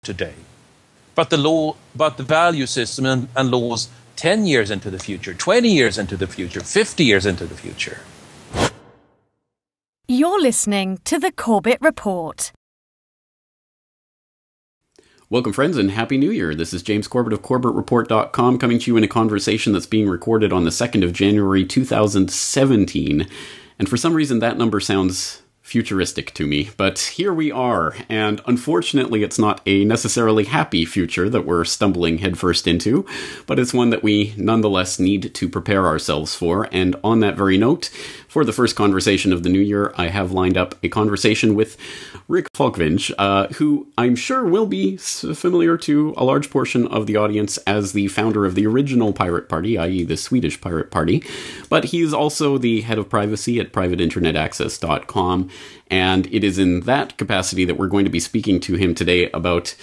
today, but the value system and laws 10 years into the future, 20 years into the future, 50 years into the future. You're listening to the Corbett Report. Welcome, friends, and Happy New Year. This is James Corbett of CorbettReport.com coming to you in a conversation that's being recorded on the 2nd of January 2017. And for some reason, that number sounds futuristic to me, but here we are, and unfortunately it's not a necessarily happy future that we're stumbling headfirst into, but it's one that we nonetheless need to prepare ourselves for. And on that very note, for the first conversation of the new year, I have lined up a conversation with Rick Falkvinge, who I'm sure will be familiar to a large portion of the audience as the founder of the original Pirate Party, i.e. the Swedish Pirate Party, but he's also the head of privacy at privateinternetaccess.com, and it is in that capacity that we're going to be speaking to him today about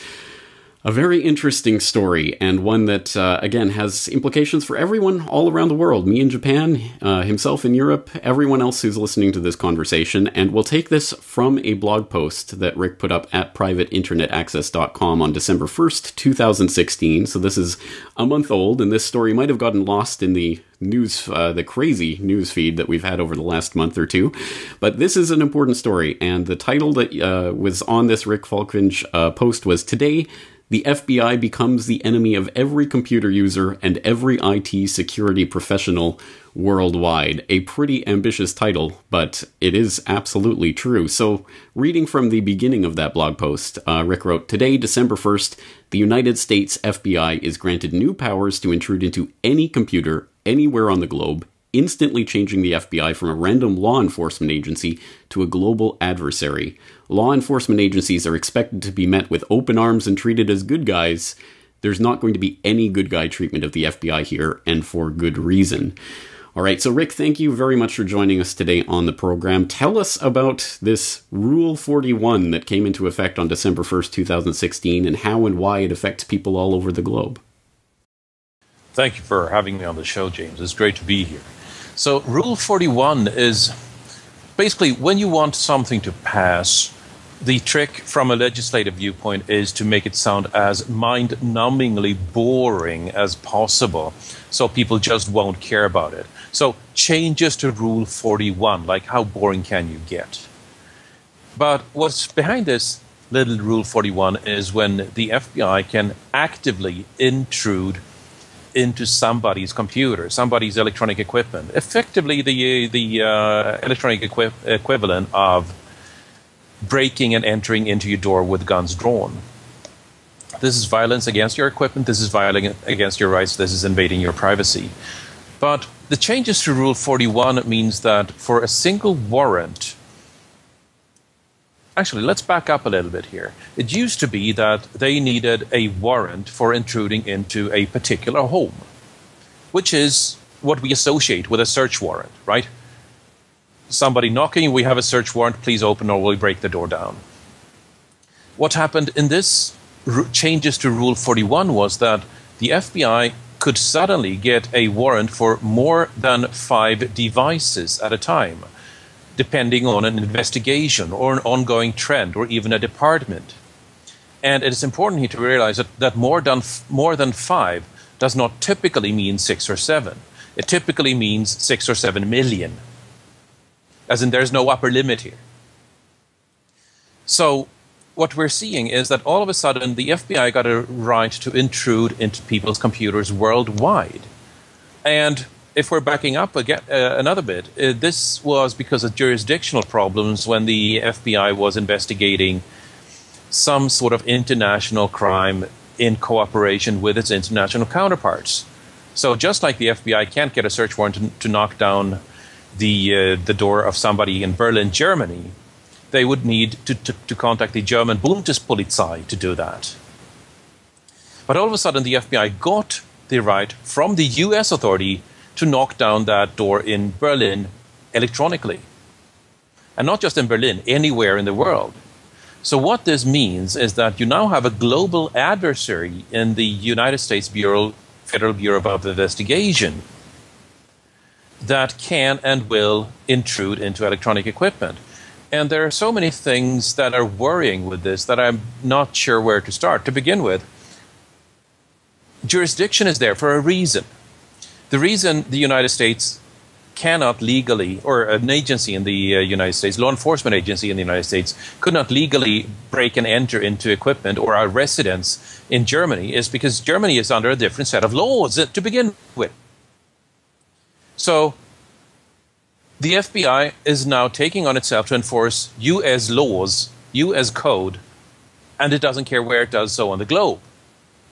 a very interesting story, and one that, again, has implications for everyone all around the world. Me in Japan, himself in Europe, everyone else who's listening to this conversation. And we'll take this from a blog post that Rick put up at privateinternetaccess.com on December 1st, 2016. So this is a month old, and this story might have gotten lost in the news, the crazy news feed that we've had over the last month or two. But this is an important story, and the title that was on this Rick Falkvinge post was "Today, the FBI becomes the enemy of every computer user and every IT security professional worldwide." A pretty ambitious title, but it is absolutely true. So, reading from the beginning of that blog post, Rick wrote, "Today, December 1st, the United States FBI is granted new powers to intrude into any computer anywhere on the globe, instantly changing the FBI from a random law enforcement agency to a global adversary. Law enforcement agencies are expected to be met with open arms and treated as good guys. There's not going to be any good guy treatment of the FBI here, and for good reason." All right, so Rick, thank you very much for joining us today on the program. Tell us about this Rule 41 that came into effect on December 1st, 2016, and how and why it affects people all over the globe. Thank you for having me on the show, James. It's great to be here. So Rule 41 is basically when you want something to pass, the trick from a legislative viewpoint is to make it sound as mind-numbingly boring as possible so people just won't care about it. So changes to Rule 41, like how boring can you get? But what's behind this little Rule 41 is when the FBI can actively intrude into somebody's computer, somebody's electronic equipment, effectively the electronic equivalent of breaking and entering into your door with guns drawn. This is violence against your equipment, this is violence against your rights, this is invading your privacy. But the changes to Rule 41 means that for a single warrant, actually, let's back up a little bit here. It used to be that they needed a warrant for intruding into a particular home, which is what we associate with a search warrant, right? Somebody knocking, we have a search warrant, please open or we'll break the door down. What happened in this changes to Rule 41 was that the FBI could suddenly get a warrant for more than 5 devices at a time, depending on an investigation or an ongoing trend or even a department. And it is important here to realize that more than 5 does not typically mean 6 or 7. It typically means 6 or 7 million. As in, there's no upper limit here. So what we're seeing is that all of a sudden the FBI got a right to intrude into people's computers worldwide. And if we're backing up again, another bit, this was because of jurisdictional problems when the FBI was investigating some sort of international crime in cooperation with its international counterparts. So just like the FBI can't get a search warrant to knock down the door of somebody in Berlin, Germany, they would need to contact the German Bundespolizei to do that. But all of a sudden the FBI got the right from the US authority to knock down that door in Berlin electronically. And not just in Berlin, anywhere in the world. So what this means is that you now have a global adversary in the United States Federal Bureau of Investigation that can and will intrude into electronic equipment. And there are so many things that are worrying with this that I'm not sure where to start. To begin with, jurisdiction is there for a reason. The reason the United States cannot legally, or an agency in the United States, law enforcement agency in the United States, could not legally break and enter into equipment or a residence in Germany is because Germany is under a different set of laws to begin with. So the FBI is now taking on itself to enforce U.S. laws, U.S. code, and it doesn't care where it does so on the globe.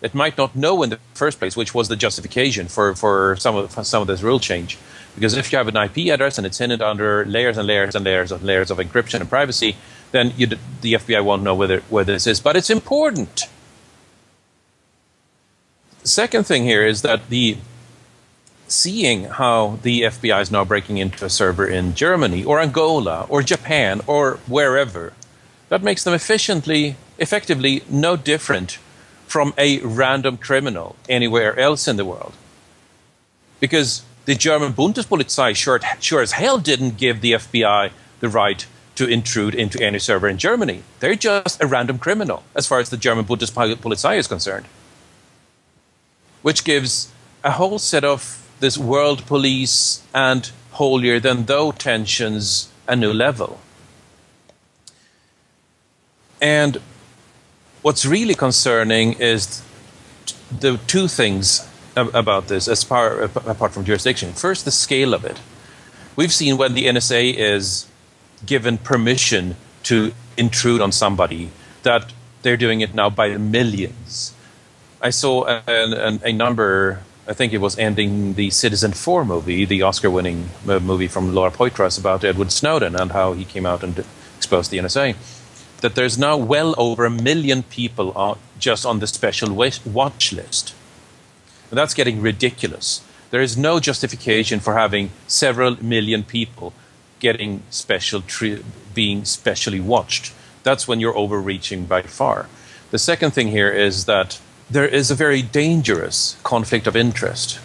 It might not know in the first place, which was the justification for some of this rule change. Because if you have an IP address and it's hidden under layers and layers and layers of encryption and privacy, then the FBI won't know where this is. But it's important. The second thing here is that seeing how the FBI is now breaking into a server in Germany or Angola or Japan or wherever, that makes them effectively no different from a random criminal anywhere else in the world. Because the German Bundespolizei sure as hell didn't give the FBI the right to intrude into any server in Germany. They're just a random criminal as far as the German Bundespolizei is concerned. Which gives a whole set of this world police and holier-than-thou tensions a new level. And what's really concerning is the two things about this, apart from jurisdiction. First, the scale of it. We've seen when the NSA is given permission to intrude on somebody, that they're doing it now by millions. I saw a number, I think it was ending the Citizen 4 movie, the Oscar-winning movie from Laura Poitras about Edward Snowdon and how he came out and exposed the NSA, that there's now well over 1 million people just on the special watch list. And that's getting ridiculous. There is no justification for having several million people getting being specially watched. That's when you're overreaching by far. The second thing here is that there is a very dangerous conflict of interest.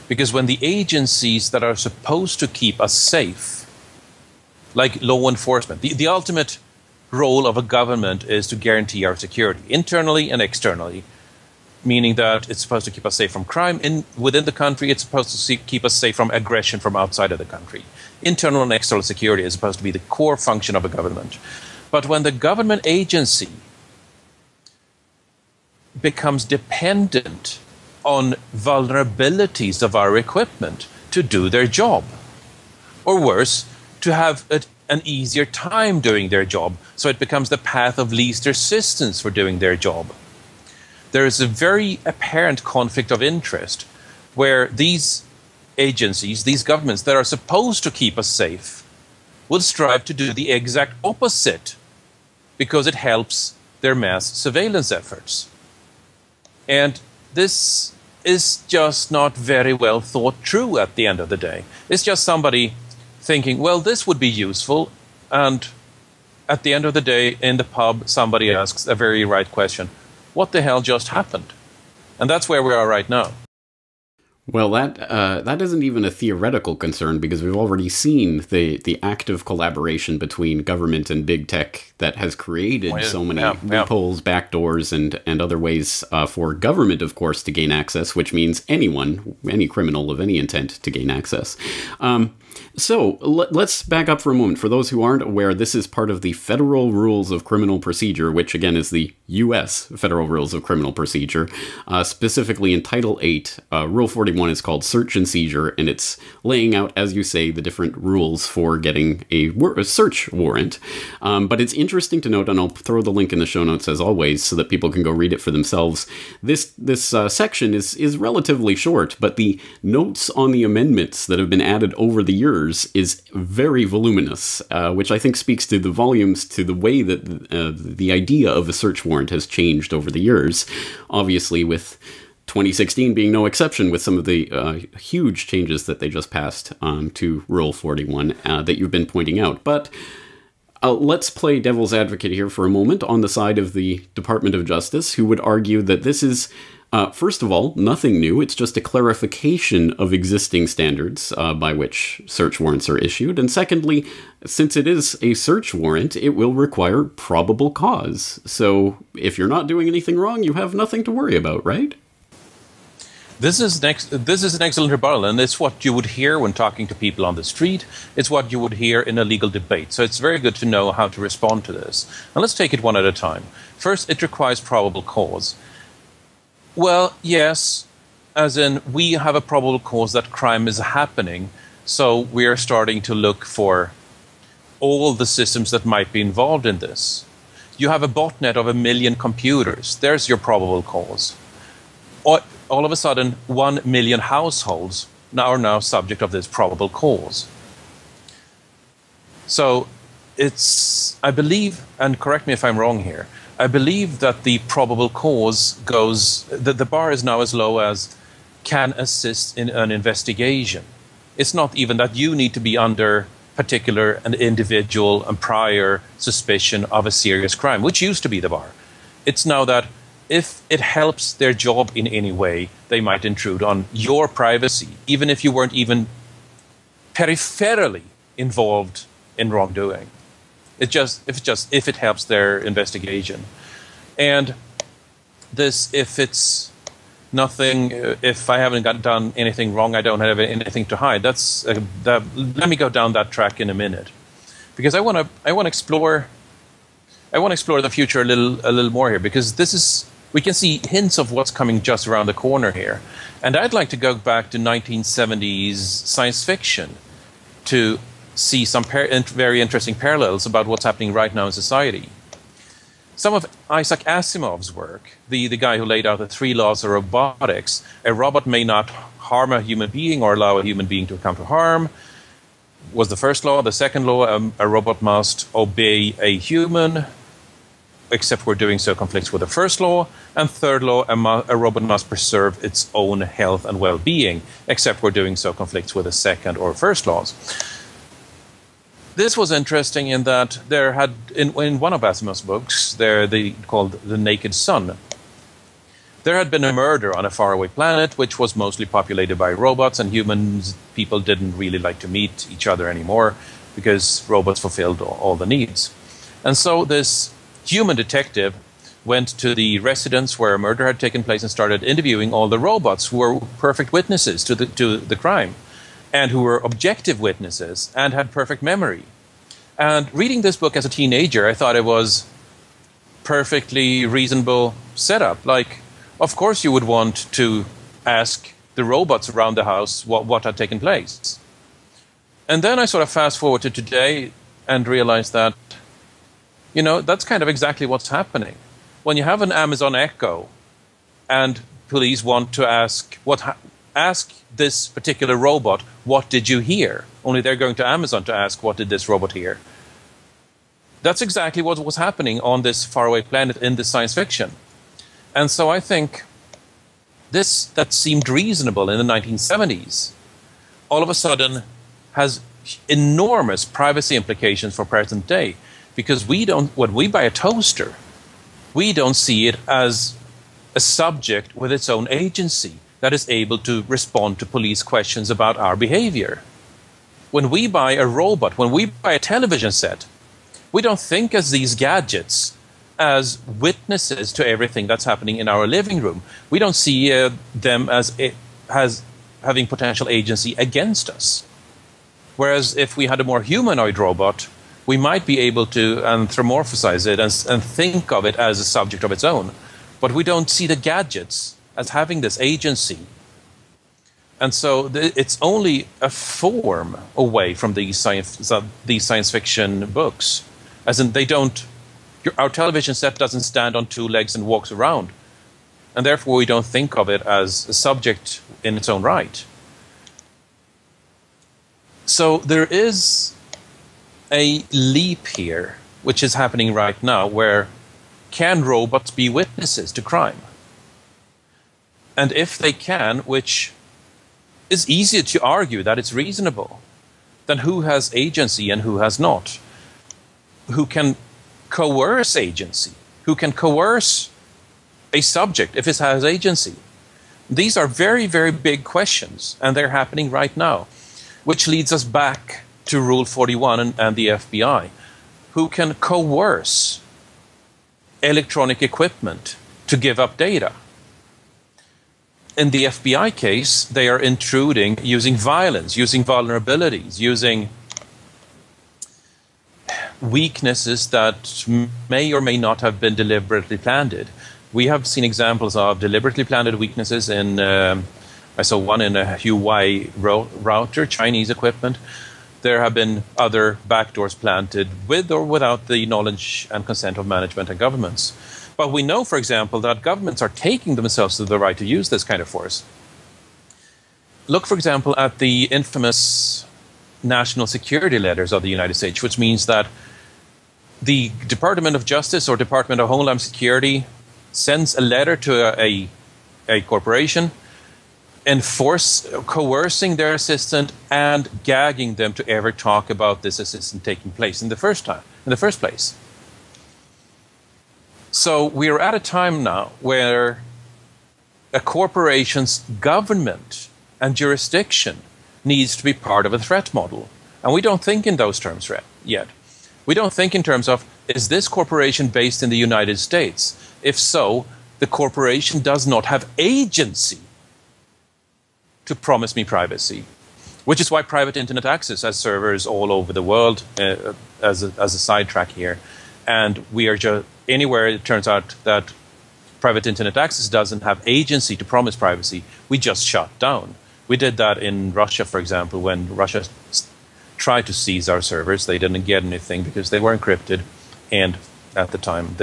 Because when the agencies that are supposed to keep us safe, like law enforcement, the ultimate role of a government is to guarantee our security, internally and externally. Meaning that it's supposed to keep us safe from crime within the country. It's supposed to keep us safe from aggression from outside of the country. Internal and external security is supposed to be the core function of a government. But when the government agency becomes dependent on vulnerabilities of our equipment to do their job, or worse, to have an easier time doing their job, so it becomes the path of least resistance for doing their job, there is a very apparent conflict of interest where these agencies, these governments that are supposed to keep us safe, will strive to do the exact opposite because it helps their mass surveillance efforts. And this is just not very well thought through at the end of the day. It's just somebody thinking, well, this would be useful, and at the end of the day, in the pub, somebody asks a very right question. What the hell just happened? And that's where we are right now. Well, that isn't even a theoretical concern, because we've already seen the active collaboration between government and big tech that has created so many loopholes, backdoors, and other ways for government, of course, to gain access, which means any criminal of any intent to gain access. So let's back up for a moment. For those who aren't aware, this is part of the Federal Rules of Criminal Procedure, which again is the U.S. Federal Rules of Criminal Procedure. Specifically in Title 8, Rule 41 is called Search and Seizure, and it's laying out, as you say, the different rules for getting a search warrant. But it's interesting to note, and I'll throw the link in the show notes as always, so that people can go read it for themselves. This section is relatively short, but the notes on the amendments that have been added over the years is very voluminous, which I think speaks to the volumes, to the way that the idea of a search warrant has changed over the years. Obviously, with 2016 being no exception, with some of the huge changes that they just passed to Rule 41 that you've been pointing out. But let's play devil's advocate here for a moment on the side of the Department of Justice, who would argue that this is First of all, nothing new. It's just a clarification of existing standards by which search warrants are issued. And secondly, since it is a search warrant, it will require probable cause. So if you're not doing anything wrong, you have nothing to worry about, right? This is an excellent rebuttal, and it's what you would hear when talking to people on the street. It's what you would hear in a legal debate. So it's very good to know how to respond to this. And let's take it one at a time. First, it requires probable cause. Well, yes, as in we have a probable cause that crime is happening, so we are starting to look for all the systems that might be involved in this. You have a botnet of 1 million computers. There's your probable cause. All of a sudden, 1 million households are now subject of this probable cause. So it's, I believe, and correct me if I'm wrong here, I believe that the probable cause goes, the bar is now as low as can assist in an investigation. It's not even that you need to be under particular and individual and prior suspicion of a serious crime, which used to be the bar. It's now that if it helps their job in any way, they might intrude on your privacy, even if you weren't even peripherally involved in wrongdoing. If it helps their investigation. And this, if it's nothing, if I haven't done anything wrong, I don't have anything to hide. Let me go down that track in a minute, because I want to explore the future a little more here, because we can see hints of what's coming just around the corner here. And I'd like to go back to 1970s science fiction to see some very interesting parallels about what's happening right now in society. Some of Isaac Asimov's work, the guy who laid out the 3 laws of robotics, a robot may not harm a human being or allow a human being to come to harm, was the first law. The second law, a robot must obey a human, except where doing so conflicts with the first law. And third law, a robot must preserve its own health and well-being, except where doing so conflicts with the second or first laws. This was interesting in that there had, in one of Asimov's books, called The Naked Sun, there had been a murder on a faraway planet which was mostly populated by robots, and people didn't really like to meet each other anymore because robots fulfilled all the needs. And so this human detective went to the residence where a murder had taken place and started interviewing all the robots who were perfect witnesses to the crime, and who were objective witnesses and had perfect memory. And reading this book as a teenager, I thought it was perfectly reasonable setup. Like, of course you would want to ask the robots around the house what had taken place. And then I sort of fast forward to today and realized that, that's kind of exactly what's happening. When you have an Amazon Echo and police want to ask this particular robot, what did you hear? Only they're going to Amazon to ask, what did this robot hear? That's exactly what was happening on this faraway planet in this science fiction. And so I think that seemed reasonable in the 1970s, all of a sudden has enormous privacy implications for present day, because when we buy a toaster, we don't see it as a subject with its own agency that is able to respond to police questions about our behavior. When we buy a robot, when we buy a television set, we don't think as these gadgets as witnesses to everything that's happening in our living room. We don't see them as having potential agency against us. Whereas if we had a more humanoid robot, we might be able to anthropomorphize it and think of it as a subject of its own. But we don't see the gadgets as having this agency. And so it's only a form away from these science fiction books. As in, our television set doesn't stand on 2 legs and walks around. And therefore we don't think of it as a subject in its own right. So there is a leap here, which is happening right now, where can robots be witnesses to crime? And if they can, which is easier to argue that it's reasonable, then who has agency and who has not? Who can coerce agency? Who can coerce a subject if it has agency? These are very, very big questions, and they're happening right now, which leads us back to Rule 41 and the FBI, who can coerce electronic equipment to give up data. In the FBI case, they are intruding using violence, using vulnerabilities, using weaknesses that may or may not have been deliberately planted. We have seen examples of deliberately planted weaknesses in, I saw one in a Huawei router, Chinese equipment. There have been other backdoors planted with or without the knowledge and consent of management and governments. But we know, for example, that governments are taking themselves to the right to use this kind of force. Look, for example, at the infamous national security letters of the United States, which means that the Department of Justice or Department of Homeland Security sends a letter to a corporation, coercing their assistant and gagging them to ever talk about this assistant taking place in the first place. So we are at a time now where a corporation's government and jurisdiction needs to be part of a threat model. And we don't think in those terms yet. We don't think in terms of, is this corporation based in the United States? If so, the corporation does not have agency to promise me privacy, which is why private internet access has servers all over the world as a sidetrack here. And we are just anywhere it turns out that private internet access doesn't have agency to promise privacy, we just shut down. We did that in Russia, for example, when Russia tried to seize our servers. They didn't get anything because they were encrypted, and at the time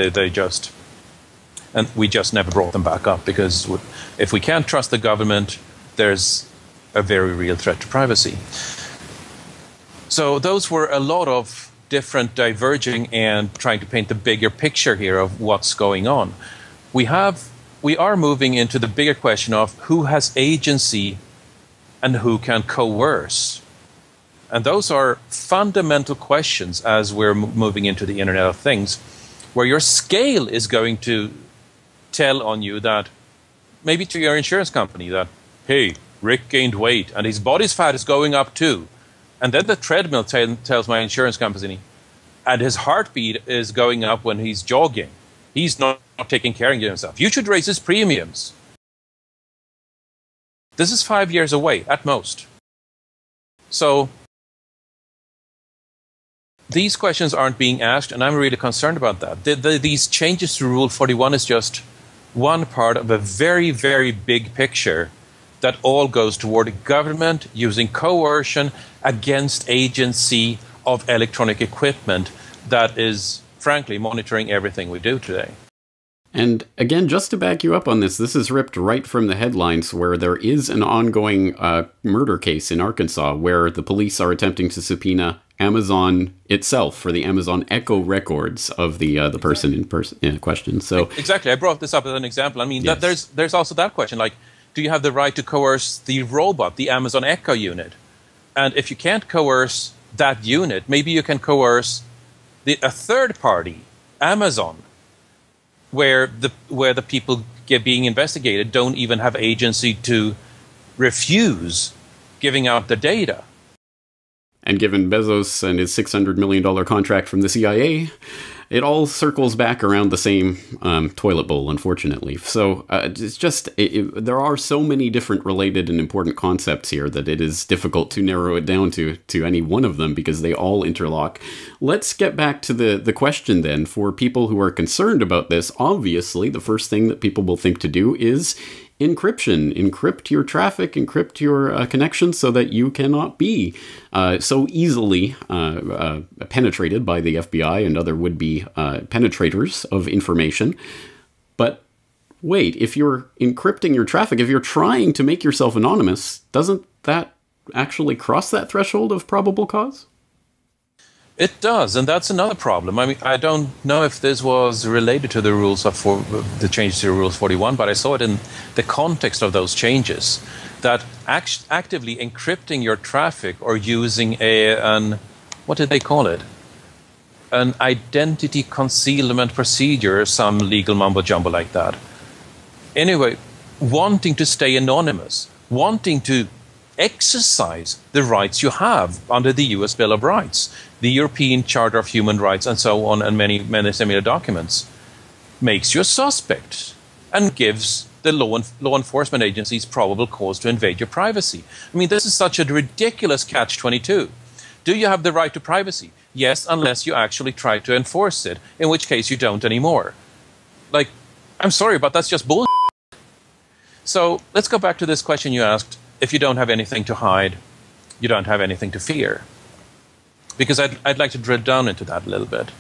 we just never brought them back up, because if we can't trust the government, there's a very real threat to privacy. So those were a lot of different diverging and trying to paint the bigger picture here of what's going on. We are moving into the bigger question of who has agency and who can coerce. And those are fundamental questions as we're moving into the Internet of Things, where your scale is going to tell on you that, maybe to your insurance company, that, hey, Rick gained weight and his body's fat is going up too. And then the treadmill tells my insurance company, and his heartbeat is going up when he's jogging. He's not taking care of himself. You should raise his premiums. This is 5 years away, at most. So these questions aren't being asked, and I'm really concerned about that. These changes to Rule 41 is just one part of a very, very big picture that all goes toward government using coercion against agency of electronic equipment that is, frankly, monitoring everything we do today. And again, just to back you up on this is ripped right from the headlines, where there is an ongoing murder case in Arkansas where the police are attempting to subpoena Amazon itself for the Amazon Echo records of the person in question. So exactly, I brought this up as an example. I mean, yes. there's also that question, like, do you have the right to coerce the robot, the Amazon Echo unit? And if you can't coerce that unit, maybe you can coerce a third party, Amazon, where the people being investigated don't even have agency to refuse giving out the data. And given Bezos and his $600 million contract from the CIA, it all circles back around the same toilet bowl, unfortunately. So it's just, there are so many different related and important concepts here that it is difficult to narrow it down to any one of them, because they all interlock. Let's get back to the question then. For people who are concerned about this, obviously the first thing that people will think to do is encryption. Encrypt your traffic, encrypt your connections so that you cannot be so easily penetrated by the FBI and other would-be penetrators of information. But wait, if you're encrypting your traffic, if you're trying to make yourself anonymous, doesn't that actually cross that threshold of probable cause? It does, and that's another problem. I mean, I don't know if this was related to the rules of the changes to Rules 41, but I saw it in the context of those changes, that actively encrypting your traffic or using what did they call it? An identity concealment procedure, some legal mumbo-jumbo like that, Anyway, wanting to stay anonymous, wanting to exercise the rights you have under the US Bill of Rights, the European Charter of Human Rights, and so on, and many, many similar documents, makes you a suspect and gives the law enforcement agencies probable cause to invade your privacy. I mean, this is such a ridiculous catch-22. Do you have the right to privacy? Yes, unless you actually try to enforce it, in which case you don't anymore. Like, I'm sorry, but that's just bull. So let's go back to this question you asked. If you don't have anything to hide, you don't have anything to fear. Because I'd like to drill down into that a little bit.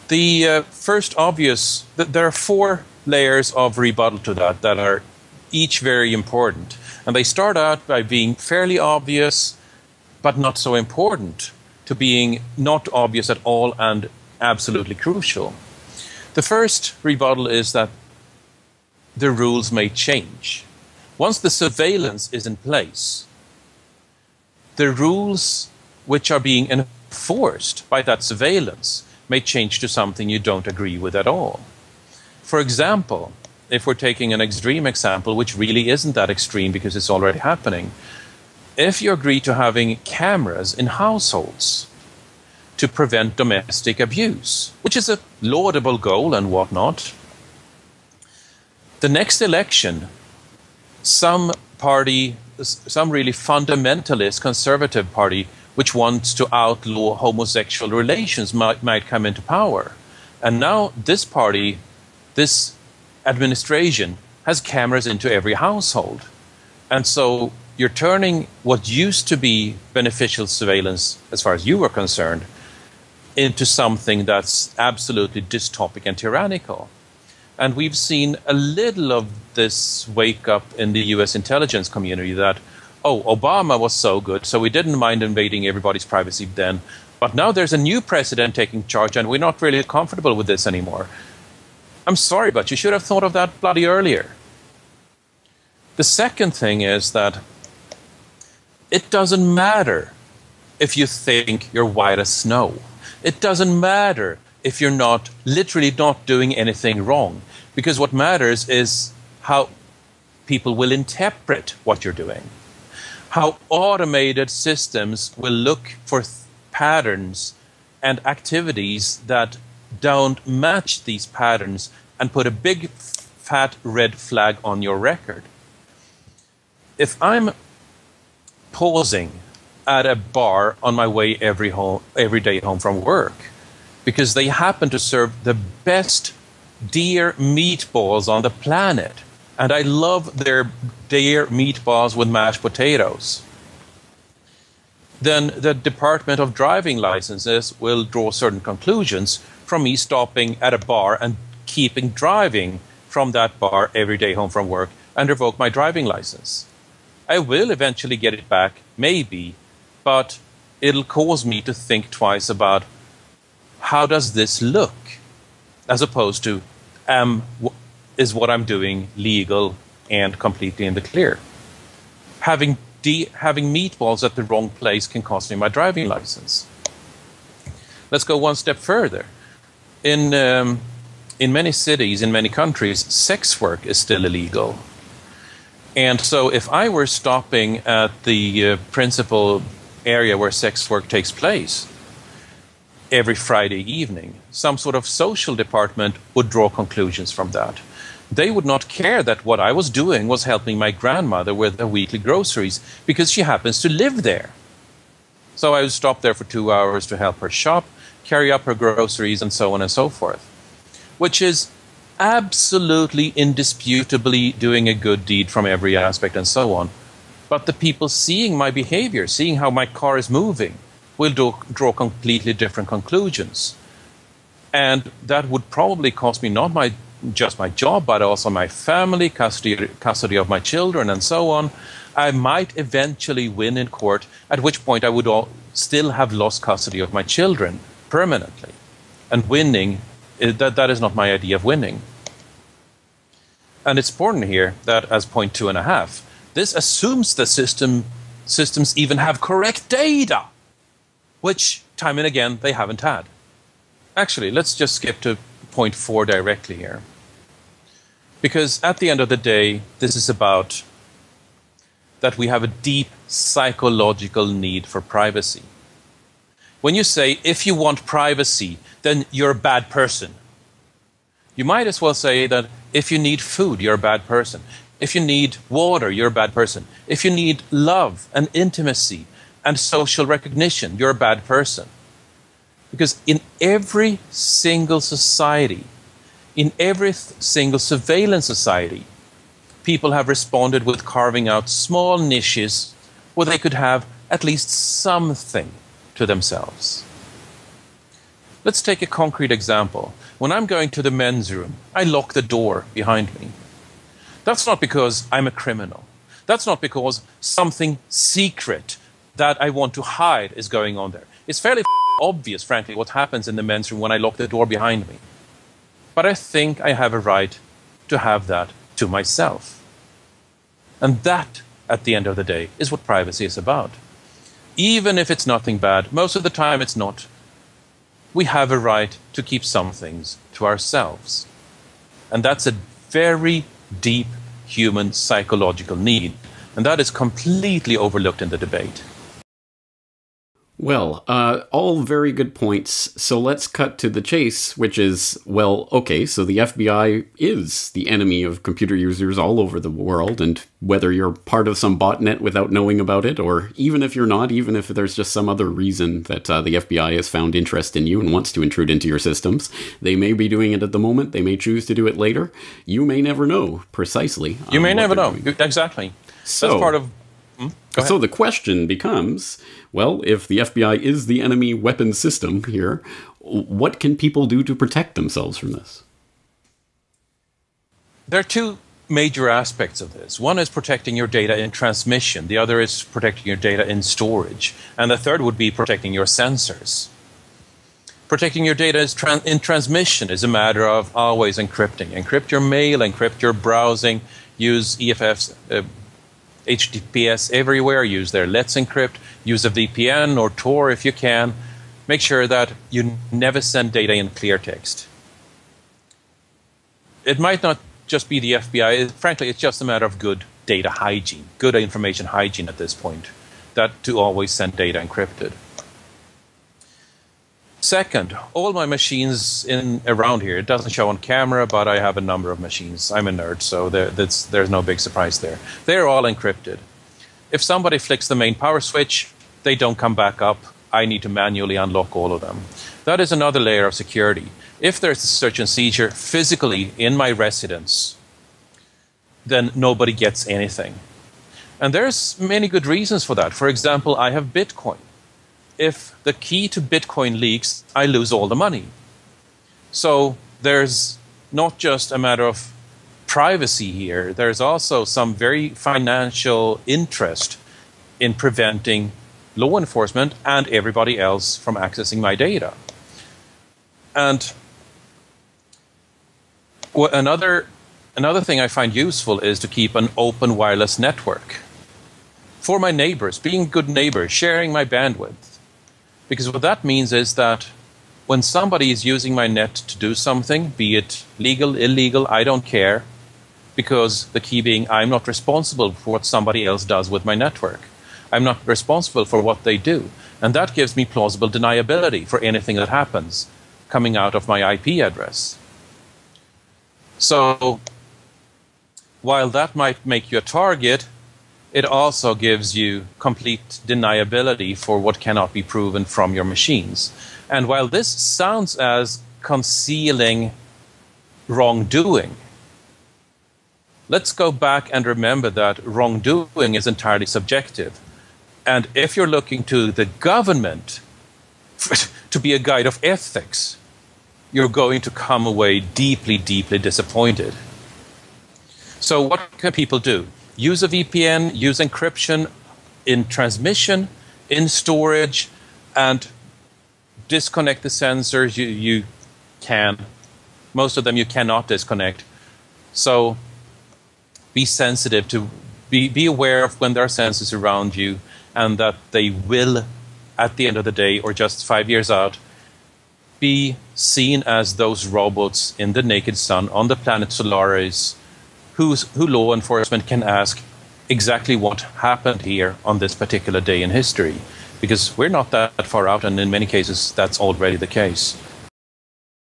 The first obvious, there are 4 layers of rebuttal to that are each very important. And they start out by being fairly obvious, but not so important, to being not obvious at all and absolutely crucial. The first rebuttal is that the rules may change. Once the surveillance is in place, the rules which are being enforced by that surveillance may change to something you don't agree with at all. For example, if we're taking an extreme example, which really isn't that extreme because it's already happening, if you agree to having cameras in households to prevent domestic abuse, which is a laudable goal and whatnot, the next election, some party, some really fundamentalist conservative party which wants to outlaw homosexual relations might come into power. And now this party, this administration, has cameras into every household. And so you're turning what used to be beneficial surveillance, as far as you were concerned, into something that's absolutely dystopic and tyrannical. And we've seen a little of this wake up in the US intelligence community that, oh, Obama was so good, so we didn't mind invading everybody's privacy then. But now there's a new president taking charge, and we're not really comfortable with this anymore. I'm sorry, but you should have thought of that bloody earlier. The second thing is that it doesn't matter if you think you're white as snow. It doesn't matter if you're not, literally not doing anything wrong. Because what matters is how people will interpret what you're doing. How automated systems will look for patterns and activities that don't match these patterns and put a big fat red flag on your record. If I'm pausing at a bar on my way every day home from work because they happen to serve the best deer meatballs on the planet, and I love their deer meatballs with mashed potatoes, then the Department of Driving Licenses will draw certain conclusions from me stopping at a bar and keeping driving from that bar every day home from work and revoke my driving license. I will eventually get it back, maybe, but it'll cause me to think twice about how does this look, as opposed to is what I'm doing legal and completely in the clear. Having meatballs at the wrong place can cost me my driving license. Let's go one step further. In many cities, in many countries, sex work is still illegal. And so if I were stopping at the principal area where sex work takes place every Friday evening, some sort of social department would draw conclusions from that. They would not care that what I was doing was helping my grandmother with her weekly groceries because she happens to live there. So I would stop there for 2 hours to help her shop, carry up her groceries, and so on and so forth, which is absolutely indisputably doing a good deed from every aspect and so on. But the people seeing my behavior, seeing how my car is moving, will draw completely different conclusions. And that would probably cost me not just my job, but also my family, custody of my children, and so on. I might eventually win in court, at which point I would still have lost custody of my children permanently. And winning, that is not my idea of winning. And it's important here that, as point 2.5, this assumes the systems even have correct data, which, time and again, they haven't had. Actually, let's just skip to point 4 directly here. Because at the end of the day, this is about that we have a deep psychological need for privacy. When you say, if you want privacy, then you're a bad person, you might as well say that if you need food, you're a bad person. If you need water, you're a bad person. If you need love and intimacy and social recognition, you're a bad person. Because in every single society, in every single surveillance society, people have responded with carving out small niches where they could have at least something to themselves. Let's take a concrete example. When I'm going to the men's room, I lock the door behind me. That's not because I'm a criminal. That's not because something secret that I want to hide is going on there. It's fairly obvious, frankly, what happens in the men's room when I lock the door behind me. But I think I have a right to have that to myself. And that, at the end of the day, is what privacy is about. Even if it's nothing bad, most of the time it's not. We have a right to keep some things to ourselves. And that's a very deep human psychological need. And that is completely overlooked in the debate. Well, all very good points. So let's cut to the chase, which is, well, okay, so the FBI is the enemy of computer users all over the world, and whether you're part of some botnet without knowing about it, or even if you're not, even if there's just some other reason that the FBI has found interest in you and wants to intrude into your systems, they may be doing it at the moment, they may choose to do it later. You may never know precisely. You may never know. Exactly. So, that's part of... So the question becomes, well, if the FBI is the enemy weapon system here, what can people do to protect themselves from this? There are two major aspects of this. One is protecting your data in transmission. The other is protecting your data in storage. And the third would be protecting your sensors. Protecting your data in transmission is a matter of always encrypting. Encrypt your mail, encrypt your browsing, use EFFs, HTTPS everywhere, use their Let's Encrypt, use a VPN or Tor if you can. Make sure that you never send data in clear text. It might not just be the FBI. Frankly, it's just a matter of good data hygiene, good information hygiene at this point, that to always send data encrypted. Second, all my machines around here, it doesn't show on camera, but I have a number of machines. I'm a nerd, so there's no big surprise there. They're all encrypted. If somebody flicks the main power switch, they don't come back up. I need to manually unlock all of them. That is another layer of security. If there's a search and seizure physically in my residence, then nobody gets anything. And there's many good reasons for that. For example, I have Bitcoin. If the key to Bitcoin leaks, I lose all the money. So there's not just a matter of privacy here. There's also some very financial interest in preventing law enforcement and everybody else from accessing my data. And another thing I find useful is to keep an open wireless network for my neighbors, being good neighbors, sharing my bandwidth. Because what that means is that when somebody is using my net to do something, be it legal, illegal, I don't care, because the key being I'm not responsible for what somebody else does with my network. I'm not responsible for what they do. And that gives me plausible deniability for anything that happens coming out of my IP address. So while that might make you a target, it also gives you complete deniability for what cannot be proven from your machines. And while this sounds as concealing wrongdoing, let's go back and remember that wrongdoing is entirely subjective. And if you're looking to the government to be a guide of ethics, you're going to come away deeply, deeply disappointed. So what can people do? Use a VPN, use encryption in transmission, in storage, and disconnect the sensors you can. Most of them you cannot disconnect. So be sensitive to, be aware of when there are sensors around you, and that they will, at the end of the day, or just 5 years out, be seen as those robots in the naked sun on the planet Solaris who law enforcement can ask exactly what happened here on this particular day in history, because we're not that far out, and in many cases that's already the case.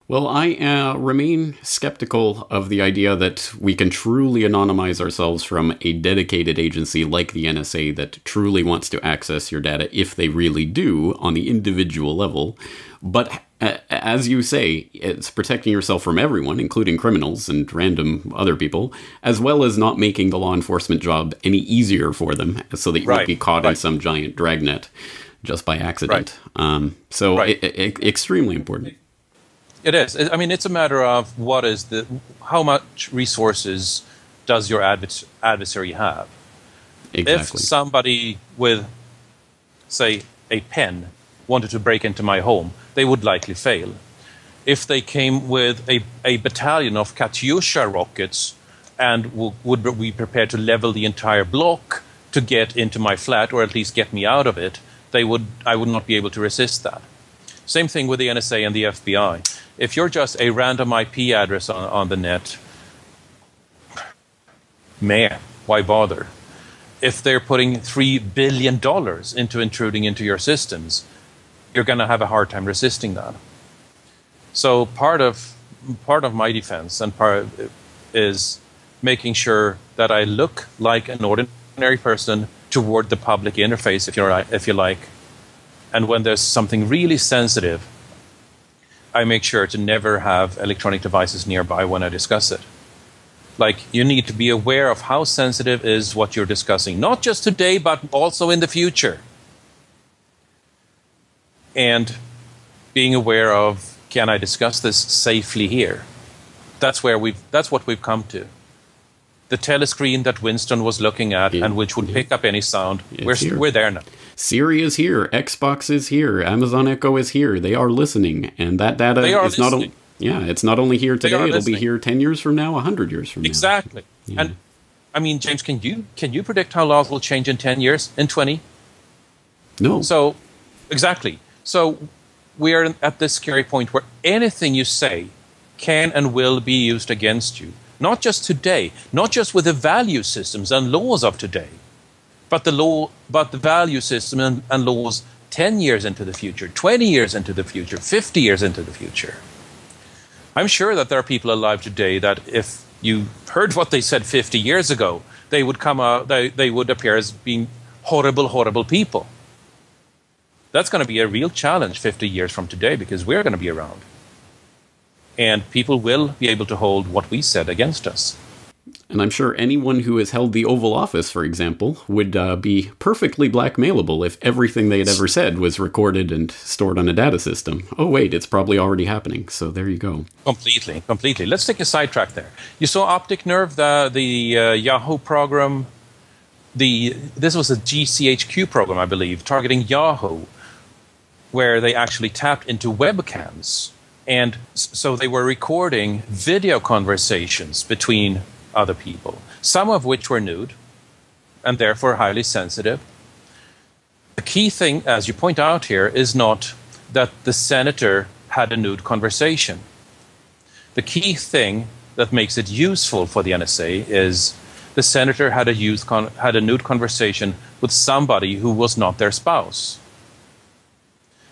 Well, I remain skeptical of the idea that we can truly anonymize ourselves from a dedicated agency like the NSA that truly wants to access your data, if they really do, on the individual level. But as you say, it's protecting yourself from everyone, including criminals and random other people, as well as not making the law enforcement job any easier for them, so that you won't be caught in some giant dragnet just by accident. Extremely important. It is. I mean, it's a matter of how much resources does your adversary have? Exactly. If somebody with, say, a pen wanted to break into my home, they would likely fail. If they came with a battalion of Katyusha rockets and would be prepared to level the entire block to get into my flat, or at least get me out of it, I would not be able to resist that. Same thing with the NSA and the FBI. If you're just a random IP address on the net, why bother? If they're putting $3 billion into intruding into your systems, you're going to have a hard time resisting that. So part of my defense and is making sure that I look like an ordinary person toward the public interface, if you like. And when there's something really sensitive, I make sure to never have electronic devices nearby when I discuss it. Like, you need to be aware of how sensitive is what you're discussing, not just today, but also in the future. And being aware of, can I discuss this safely here? That's what we've come to. The telescreen that Winston was looking at, and which would pick up any sound, we're there now. Siri is here, Xbox is here, Amazon Echo is here. They are listening, and that data is not only it's not only here today. It'll be here 10 years from now, 100 years from now. Exactly. Yeah. And I mean, James, can you predict how laws will change in 10 years, in 20? No. So exactly. So we are at this scary point where anything you say can and will be used against you. Not just today, not just with the value systems and laws of today, but the value system and laws 10 years into the future, 20 years into the future, 50 years into the future. I'm sure that there are people alive today that if you heard what they said 50 years ago, they would they would appear as being horrible, horrible people. That's going to be a real challenge 50 years from today, because we're going to be around. And people will be able to hold what we said against us. And I'm sure anyone who has held the Oval Office, for example, would be perfectly blackmailable if everything they had ever said was recorded and stored on a data system. Oh, wait, it's probably already happening. So there you go. Completely. Let's take a sidetrack there. You saw Optic Nerve, the Yahoo program. This was a GCHQ program, I believe, targeting Yahoo, where they actually tapped into webcams. And so they were recording video conversations between other people, some of which were nude and therefore highly sensitive. The key thing, as you point out here, is not that the senator had a nude conversation. The key thing that makes it useful for the NSA is the senator had a nude conversation with somebody who was not their spouse.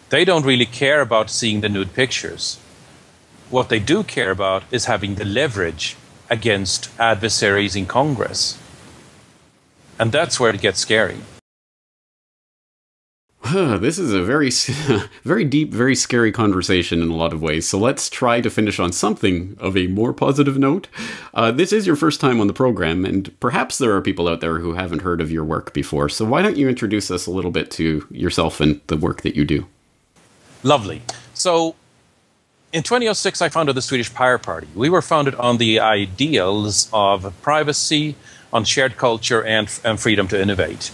They don't really care about seeing the nude pictures. What they do care about is having the leverage against adversaries in Congress. And that's where it gets scary. This is a very, very deep, very scary conversation in a lot of ways. So let's try to finish on something of a more positive note. This is your first time on the program, and perhaps there are people out there who haven't heard of your work before. So why don't you introduce us a little bit to yourself and the work that you do? Lovely. So in 2006, I founded the Swedish Pirate Party. We were founded on the ideals of privacy, on shared culture, and freedom to innovate.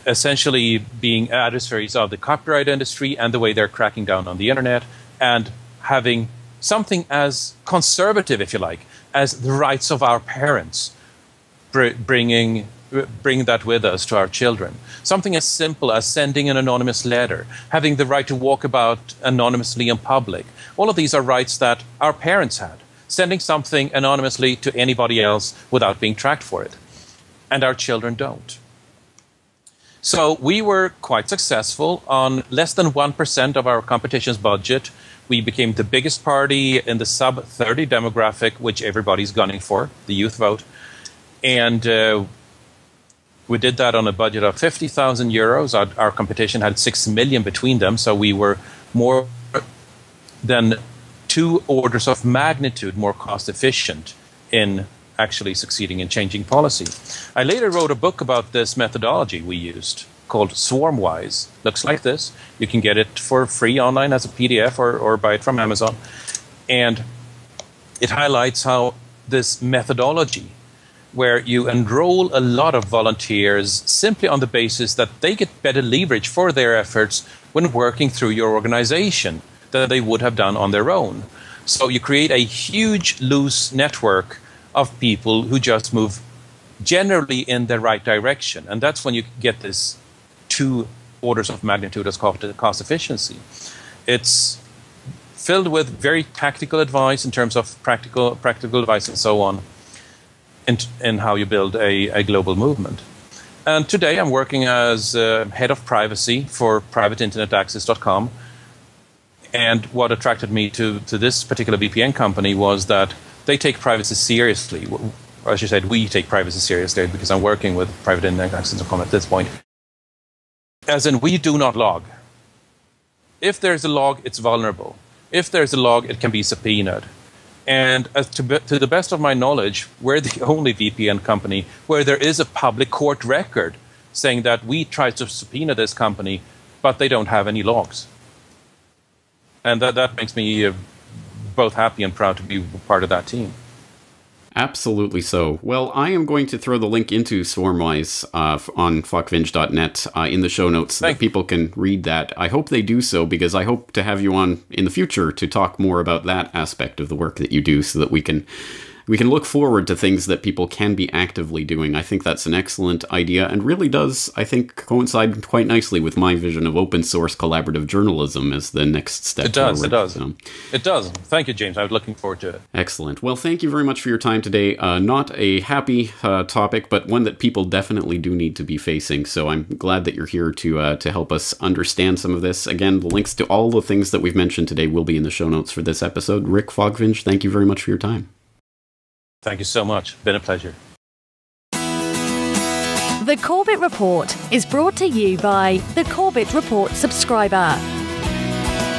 Essentially being adversaries of the copyright industry and the way they're cracking down on the internet, and having something as conservative, if you like, as the rights of our parents, bringing that with us to our children. Something as simple as sending an anonymous letter, having the right to walk about anonymously in public. All of these are rights that our parents had. sending something anonymously to anybody else without being tracked for it. And our children don't. So we were quite successful. On less than 1% of our competition's budget, we became the biggest party in the sub-30 demographic, which everybody's gunning for, the youth vote. And we did that on a budget of 50,000 euros. Our competition had 6 million between them, so we were more than 2 orders of magnitude more cost efficient in actually succeeding in changing policy. I later wrote a book about this methodology we used called Swarmwise. Looks like this. You can get it for free online as a PDF or buy it from Amazon. And it highlights how this methodology, where you enroll a lot of volunteers simply on the basis that they get better leverage for their efforts when working through your organization than they would have done on their own. So you create a huge loose network of people who just move generally in the right direction. And that's when you get this 2 orders of magnitude as cost efficiency. It's filled with very tactical advice in terms of practical advice and so on in how you build a global movement. And today I'm working as head of privacy for privateinternetaccess.com. And what attracted me to this particular VPN company was that they take privacy seriously. Or as you said, we take privacy seriously because I'm working with privateinternetaccess.com at this point. As in, we do not log. If there's a log, it's vulnerable. If there's a log, it can be subpoenaed. And to the best of my knowledge, we're the only VPN company where there is a public court record saying that we tried to subpoena this company, but they don't have any logs. And that makes me both happy and proud to be part of that team. Absolutely so. Well, I am going to throw the link into Swarmwise on fuckvinge.net in the show notes so that people can read that. I hope they do so, because I hope to have you on in the future to talk more about that aspect of the work that you do so that we can look forward to things that people can be actively doing. I think that's an excellent idea and really does, I think, coincide quite nicely with my vision of open source collaborative journalism as the next step forward. It does. It does. Thank you, James. I was looking forward to it. Excellent. Well, thank you very much for your time today. Not a happy topic, but one that people definitely do need to be facing. So I'm glad that you're here to help us understand some of this. Again, the links to all the things that we've mentioned today will be in the show notes for this episode. Rick Fogvinge, thank you very much for your time. Thank you so much. Been a pleasure. The Corbett Report is brought to you by the Corbett Report subscriber,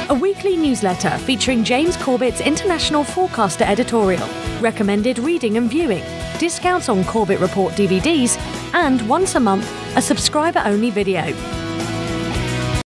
a weekly newsletter featuring James Corbett's International Forecaster editorial, recommended reading and viewing, discounts on Corbett Report DVDs, and once a month, a subscriber-only video.